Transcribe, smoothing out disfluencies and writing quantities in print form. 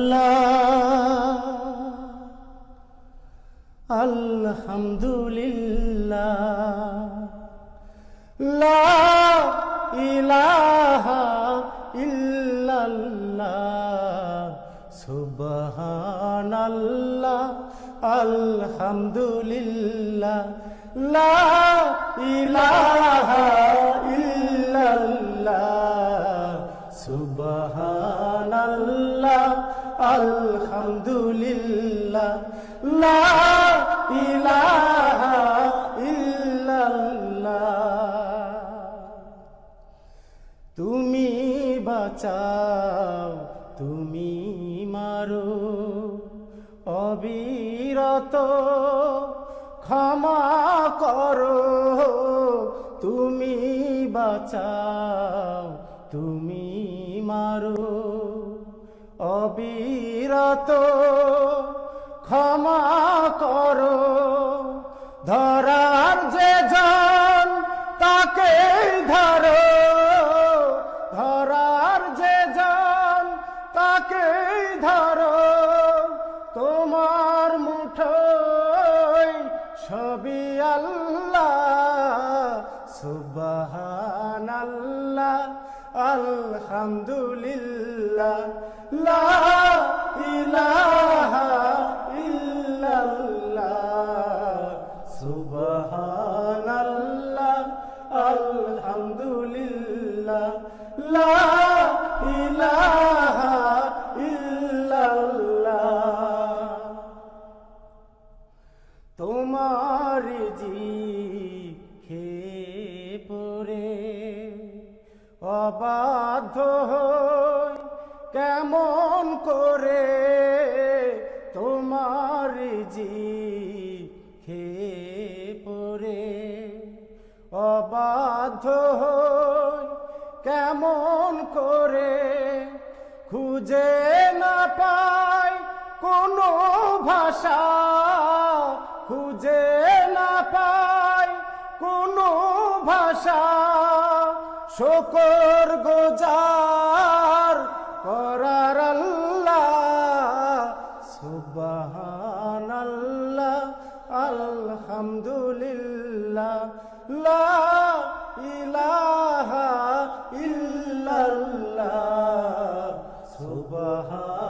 সুবহানাল্লাহ আলহামদুলিল্লাহ লা ইলাহা ইল্লাল্লাহ সুবহানাল্লাহ আলহামদুলিল্লাহ লা ইলাহা ইল্লাল্লাহ সুবহানাল্লাহ আলহামদুলিল্লাহ লা ইলাহা ইল্লাল্লাহ। তুমি বাঁচাও তুমি মারো অবিরত ক্ষমা করো তুমি বাঁচাও তুমি মারো অবিরত ক্ষমা করো ধরার যে জন তাকে ধরো ধরার যে জন তাকে ধরো তোমার মুঠোয় সবই আল্লাহ সুবহানাল্লাহ আলহামদুলিল্লাহ লা ইলাহা ইল্লাল্লাহ সুবহানাল্লাহ আলহামদুলিল্লাহ লা ইলাহা ইল্লাল্লাহ। তোমার জিখে পড়ে অবাধ্য হই কেমন করে তোমার জিখে পড়ে অবাধ্য হই কেমন করে খুঁজে না পাই কোনো ভাষা খুঁজে না পাই কোনো ভাষা শুকর গুজার করার আল্লাহ সুবহানাল্লাহ আলহামদুলিল্লাহ লা ইলাহা ইল্লাল্লাহ সুবহানাল্লাহ